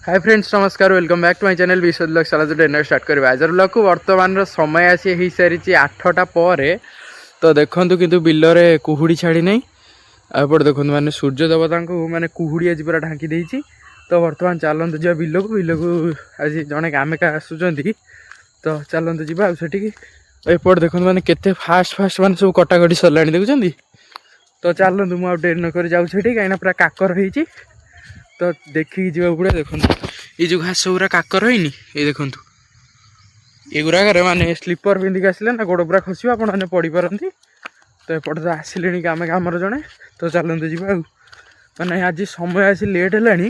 हाय friends नमस्कार welcome back to my channel Vishwalok साला जो स्टार्ट करवा आज ब्लॉग को वर्तमान समय आसी हो सारी 8टा पर तो देखूँ किंतु बिलरे कुहुड़ी छाड़ी ना आपटे देखो मैंने सूर्य देवता को मैंने कुहुड़ी आज पूरा ढांकी देती। तो बर्तमान चलते जा बिल को आज जड़े कामेका आसुँच तो चलते जा एपट देखो मैंने केते फास्ट फास्ट मैंने सब कटाकटी सरला देखुं। तो चलतु मुझे डेरी नक जाऊँ कहीं पूरा काकर हो तो देखिए जा पड़े देखो ये जो घास गुरा काकर होनी ये देखु ये गुराक माने स्लीपर पिंधिक आसिले ना गोड़ पूरा खस आप पड़ पारती। तो एपटे तो आसिले कामे कमर जड़े तो चलते जा माने आज समय आसी लेट है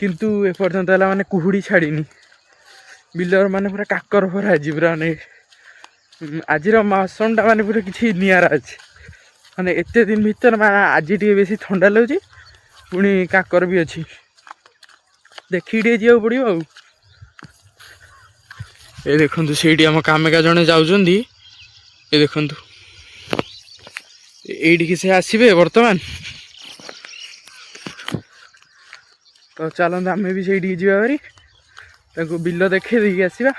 किंतु एपर्तंत माने कुहुड़ी छाड़ी बिलर माने पूरा काकर भर आज पूरा माने आज मौसम माने पूरा किसी निरा अच्छे माने एत दिन भर माने आज टे बेसी ठंडा लगे पुणी काकर भी अच्छी देखिए जा पड़ो आ ये देखु से आम कामेका जड़े जाऊँ ये देखु ये से आसबे बर्तमान तो चलते आम भी से जारी बिल देखे देखिए आसवा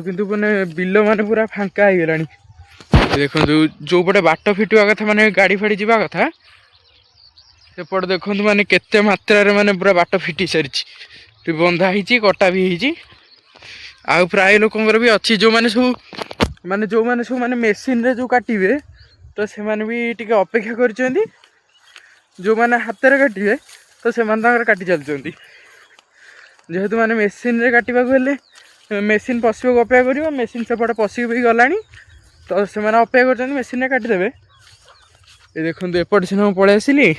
किंतु मैंने बिल माने पूरा फांका हो गला देखु जो पटे बाट फिटवा कथा माने गाड़ी फाड़ी जावा कथा सेपट देखु माने केते मात्रा माने पूरा बाट फिटी सारी बंधा ही कटा भी होती आ प्राय लोकंर भी अच्छी जो मैंने सब माने मेसीन रे जो काटिबे तो से माने भी टिके अपेक्षा कर जो मैंने हाथ में काटिबे तो से काटि चलती जेहेतु माने मेसीन रे काटिबा को हेले मेसीन पशिबा को अपेक्षा करिवो मेसीन सेपटे पशिक भी गलानी तो से माने अपेक्षा कर मेसीन रे काटिदेबे। ये देखो एपट से पलि आसिली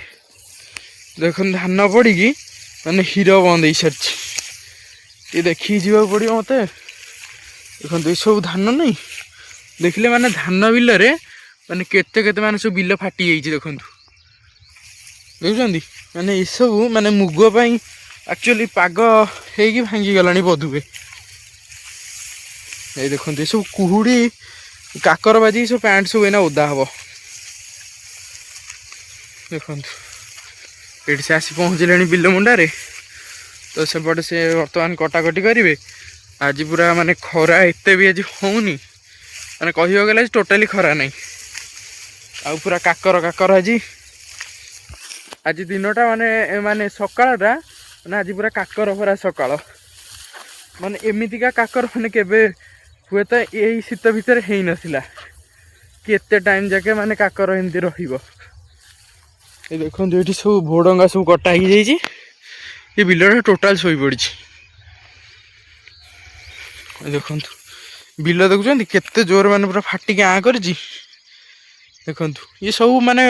देखो धान पड़ी माने हीरो बंद हो सारी ये देखी जा पड़ो मत देखो ये सब धान नहीं देखले माने धान बिल माने केते केते माने सब बिल फाटी जाइए देखु देखुं माने ये सब माने मुग एक्चुअली पाग हो भांगी गला बधुए ये देखो ये सब कुहुड़ी काकर बाजी सब पैंट सब एना ओदा हम देखो ये से आसी पहुँचले बिल मुंडारे तो सेपटे से बर्तमान कटाकटी करेंगे आज पूरा माने खरा एत भी आज होनी माने कह गला टोटाली खरा नहीं आ पूरा काकर काकर आज दिनटा माने माने सकाळटा माने आज पूरा काकर भरा सकाळ माने एमितिका काकर माने केबे हुए तो यही शीत भितर है नथिला कि एते टाइम जाके माने काकर एमती रहिबो। ये देखो ये सब भोडंगा सब कटा ही जाइए ये बिलटा टोटाल शोई पड़ी देखु बिल देखुं केते जोर माने पूरा फाटिक आँ कर देखु ये सब माने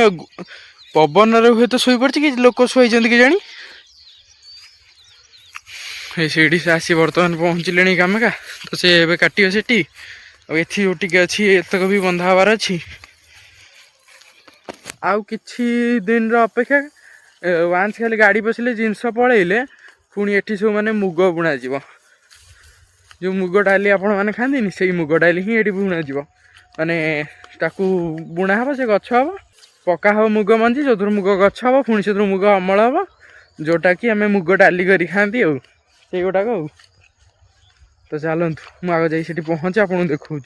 पवन हुए तो शोई पड़ी कि लोक शोई कि जानी से से आसी बर्तमान पहुँचले कामेका तो से एवं काटे से जो टी अच्छी एतक भी बंधा हबार अच्छी आउ किछि दिन अपेक्षा वान्स खाली गाड़ी पशिले जिनस पलैले पुणी एठी सब माने मुग बुणा जीव जो मुग डाली आपण माने खांदी से मुग डाली ही एठी बुणा जीव माने ताकू बुणा हम से गछ हम पका हम मुग मंजी जो मुग गछ हम पुणी से मुग अमल हम जोटा कि आम मुग डाली कर खाती से गोटाक तो चलतु मुझे जाइए पहुँचे आपको देखा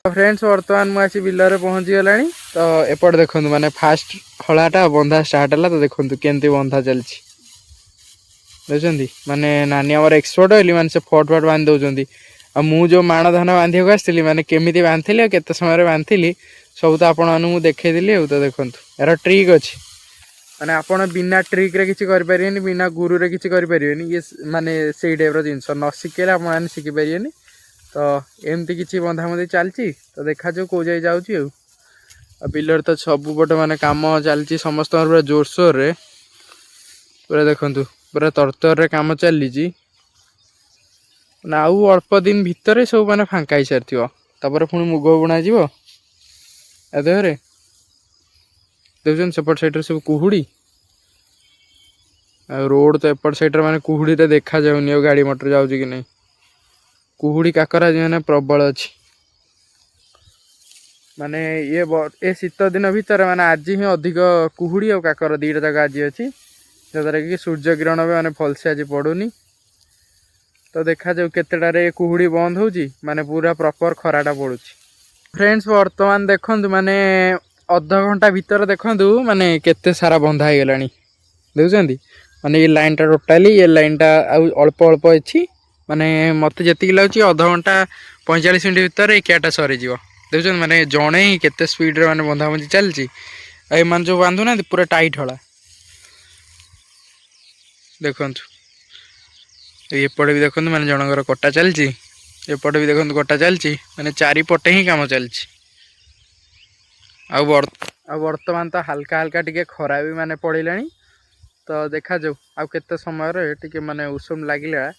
फ्रेंड्स बर्तमान मुझे बिलरे पहुँची गला तो एपट देखो माने फास्ट हलाटा बंधा स्टार्ट है तो देखो केमती बंधा चलती देखुं माने नानी आमर एक्सपर्ट होली माने से फट फट बांध दौरान आ मु जो माण धान बांधे को आसती माने केमी बांधि केते समय बांधि सब तो आपको देखी तो देखो यार ट्रिक अच्छी माने आपण बिना ट्रिक रे किसी करें बिना गुरु रे किसी करें ये माने से टाइप जिनस न शिखेले आप शिखी पारे तो एमती किसी बंधा बंधी चलती तो देखा जो कौ जाए जाऊँगी बिलर तो सबुपटे माने काम चलती समस्त पूरा जोरसोर रे पूरा देखु पूरा तरतर काम चली आउ अल्प दिन भितर सब माने फांका ही सारी पुणी मुग बुणा जीव देहरे देखुन सेपट साइड सब कुहुड़ी रोड तो एपट साइड माने कुहुड़ी रे देखा जाउनी गाड़ी मोटर जाऊँ कि नहीं कुहुड़ी काकर आज मैंने प्रबल अच्छी माने ये शीत दिन भितर माने आज ही अधिक कुहुड़ी और काकर दीटा जगह आज अच्छी जद्वारा कि सूर्य किरण भी माने भलसे आज पड़ूनी। तो देखा जाऊ केतेटारे कुहुड़ी बंद होची माने पूरा प्रॉपर खराटा पड़ुची। फ्रेंड्स वर्तमान देखंतु माने अध घंटा भीतर देखंतु माने केते सारा बंधा हो गलानी देखुछंती माने ये लाइन टा टोटाली ये लाइन टा अल्प अल्प अच्छी माने मत जी लगे अध घंटा 45 मिनट भीतर एकियाटा सरी जीव देखुं माने जड़े ही केते स्पीड माने बंधा बंधी चलती एम जो बांधु ना पूरा टाइट हला देखु एपटे भी देखो मैंने जनकर कटा चलती एपटे भी देखो कटा चलती मैंने चारिपटे ही काम चलती वर्तमान तो हल्का हल्का टिके खरा भी माने पड़िला तो देखा जाऊ आउ केते समय टिके माने उषुम लगिला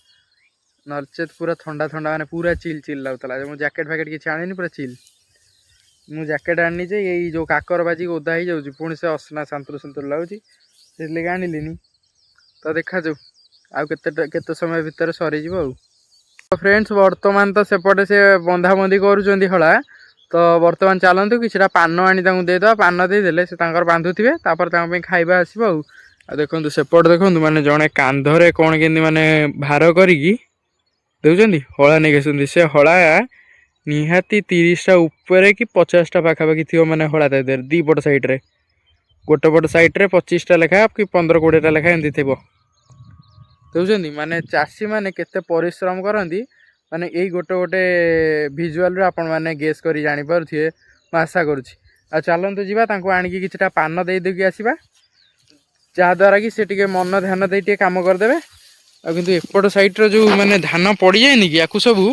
नचेत पूरा ठंडा ठंडा माने पूरा चिल चिल लगुला मु जैकेट फैकेट किसी आनी पूरा चिल मु जैकेट आनी जे ये जो काकर बाजी ओदा ही जाऊँ पुणी से असना सन्तुर सन्तुर लगुच से आनिलीनी तो देखा जाऊ आउ केते समय भितर सरीज तो फ्रेंड्स वर्तमान तो सेपटे से बंधा बंधी कर हला तो वर्तमान चलतु कि पान आनी देदेवा पान देदेले से बांधुवे खाଇବା आसो आ देखो सेपट देखो मैंने जड़े कांधरे कौन के माने भार करी देखुं हला नहीं से हला निहाती 30टा ऊपर कि 50टा पाखापाखि थी मैंने हला दे दी पट सैड्रे गोटे पट सैड्रे 25टा लेखा कि 15-20टा लेखा एमती थी देखुं माने चाषी मैंने केते परिश्रम करती माने यही गोटे गोटे भिजुआल आपण मैंने गेस कर जापे आशा करुँच आ चलतु जावा आणिकी किछिटा पान दे देकी आसवा जहाद्वारा कि से टिके मन ध्यान दे टिके काम करदे आ किंतु एपट साइड्र जो मैंने धान पड़ जाए कि या सबू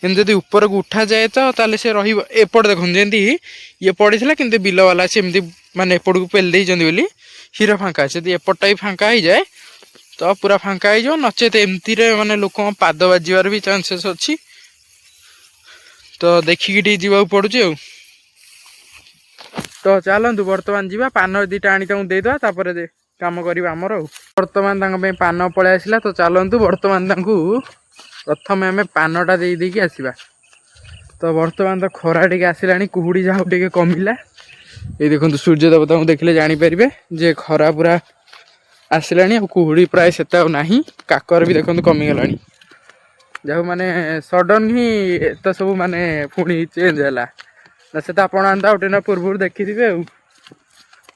जब ऊपर को उठा जाए तो ताले से रपट देख जमी ये पड़ा कि बिल वाला से एमती माने एपट को पेल बोली हीरो फांका से एपटा भी फांका हो जाए तो पूरा फांका हो नचेत एमती माने लोक पाद बाजार भी चांसेस अच्छी तो देखिकी जीवा पड़ुचे तो चलतु बर्तमान जीवा पान दीटा आनी देदेवा तापर काम करवा आमर बर्तमान पान पलि आसला तो चलतु बर्तमान प्रथम आम पानटा देकी आसवा तो बर्तमान तो खरा टे आसला कुहुड़ी जहाँ टे कमिला ये देखो सूर्य देवता को देखले जानीपर जे खरा पूरा आसला कुहुड़ी प्राय से ना काकर भी देखो कमिगला जहाँ माने सडन ही तो सब माने पुणी चेंज है ना से तो आपना पूर्व देखी थे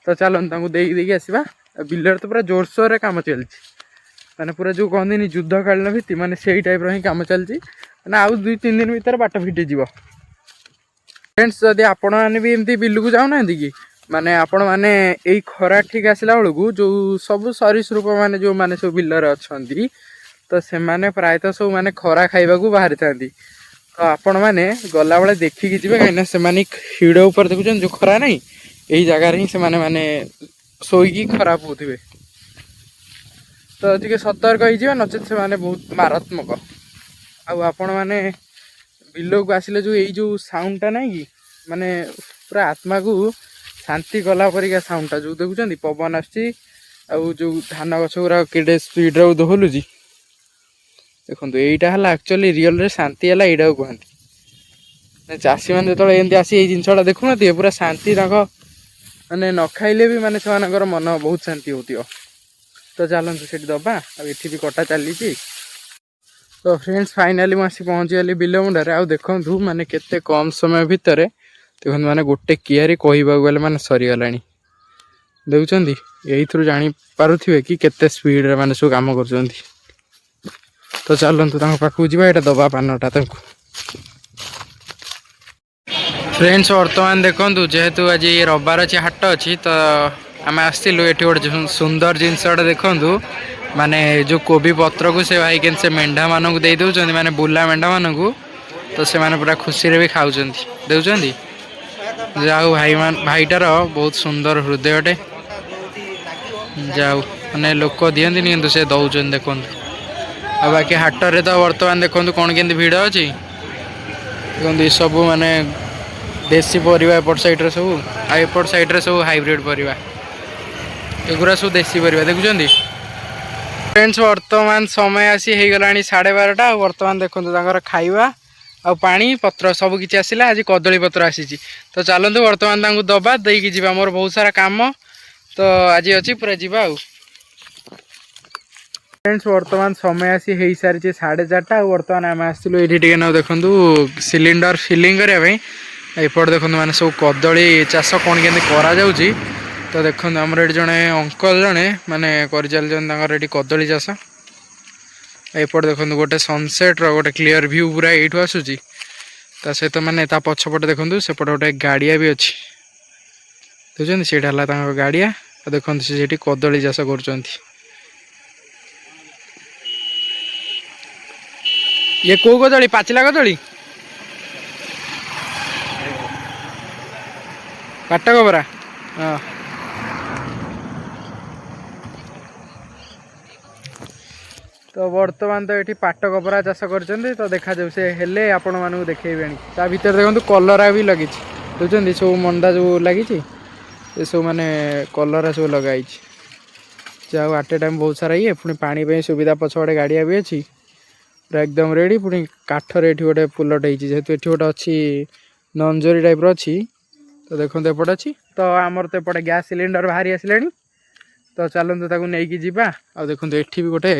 तो चलतु देकी आसवा बिलर तो पूरा जोरसोर रे काम चलती माने पूरा जो कहते युद्धकालीन भीति माने से टाइप ही काम चलती मैंने आउ 2-3 दिन भीतर बाट फिटिज फ्रेंड्स जदि आपण मैंने भी एमती बिल को जाऊना कि माने आपण मैंने यही खरा ठीक आसला बेलू जो सब सरीसृप मैंने जो मैंने सब बिलर अच्छा तो से मैंने प्रायतः सब मैंने खरा खाइबा को बाहरी था तो आपण मैंने गला बेले देखिकी जी कहीं से हिड़ उपर देखुन जो खरा नहीं यही जगार ही से मैंने शोईकी खराब होते तो टे सतर्क हो नचेत से माने बहुत मारात्मक आपण मैंने बिल को आसिले जो यही जो साउंडटा ना कि माने पूरा आत्मा को शांति कला परिका साउंडटा जो देखुं पवन आसुची जो धान गछ गुरा केडे स्पीड रे दोहलुची देखो यहीटा है एक्चुअली रियल रे शांति है यहाँ कहते चाषी मैंने जो एमती आसी ये जिनसा देखुना पूरा शांति माने न खाइले भी माने से मन बहुत शांति होती तो चलतु से दबा आठी भी कटा चली तो फ्रेंड्स फाइनाली मुझे पहुँची गली बिल मुंडारे आ देखु माने केते कम समय भितर देखो माने गोटे कियारी कहवा गले माने सरीगला देखुं यही थ्रु जापारे कि केते स्पीड माने सब काम कर तो चलतु पाखक जावा यहाँ दबा पानटा फ्रेंड्स वर्तमान देखो जेहेतु आज ये रविवार अच्छी हाट अच्छी तो आम आसलु ये गोटे सुंदर जिनसटा देखु माने जो कोबी पत्र को से भाई से मेढ़ा मानक दे दौरान माने बुला मेढ़ा मानक तो से माने पूरा खुशी रे भी खाऊँ देखुं जाऊ भाईटार बहुत सुंदर हृदयटे जाऊ मैंने लोक दिखती कितु से दौरान देखो आ बाकी हाटर तो बर्तमान देखो कौन के भिड़ अच्छी देखो सब माने देसी परिवा एपट साइड्रे सब आपट साइड्रे सब हाइब्रिड परिवा एगुरा सब देसी परिवा देखुं फ्रेंड्स वर्तमान समय आसी हो गला 12:30 वर्तमान देखो खाइबा आ पानी पत्र सब किसी आसला आज कदली पत्र आसी तो चलतु वर्तमान दबा देकी जी मोर बहुत सारा काम तो आज अच्छी पूरा जीवा। फ्रेंड्स वर्तमान समय आसी हो सारी 4:30 और बर्तमान आम आसलु ये ना देखूँ सिलिंडर फिलिंग करने एपट देखो मैंने सब कदली चाष कौन के करा तो देखो आमर ये जड़े अंकल जड़े माने कर चलती कदली चाष एपट देखो गोटे सनसेट रोटे क्लीयर व्यू पूरा यू आसूसी सहित माने पछपटे देखो सेपटे गोटे गाड़िया भी अच्छी देखते सीटा गाड़िया देखते से कदली चाष कर ये को कदली पाचिला कदली काटक परा हाँ तो बर्तमान तो ये पाटकपरा चाष कर तो देखा जाऊ से हेले आपण मानू देखेबे ता भीतर देखो कलरा भी लगी देखते सब मंडा जो लगी सब माने कलरा सब लगाई जाओ आट ए टाइम बहुत सारा ये पुणी पानी सुविधा पछपटे गाड़िया भी अच्छी पूरा एकदम रेडी पुणी काठर ये गोटे फुलटे जेहेतु ये गोटे अच्छी नंजरी टाइप अच्छी तो देखो एपटे अच्छी तो आमर तो एपटे गैस सिलिंडर बाहरी आसले तो चलते ताकू नहीं जावा आ देखो ये भी गोटे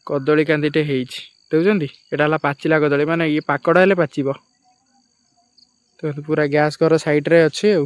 कदली कांदीटे देखुं यहाँ पाचिला कदली माने ये पाकड़ा हेले पाचिब तो पूरा गैस घर साइड रे अच्छे।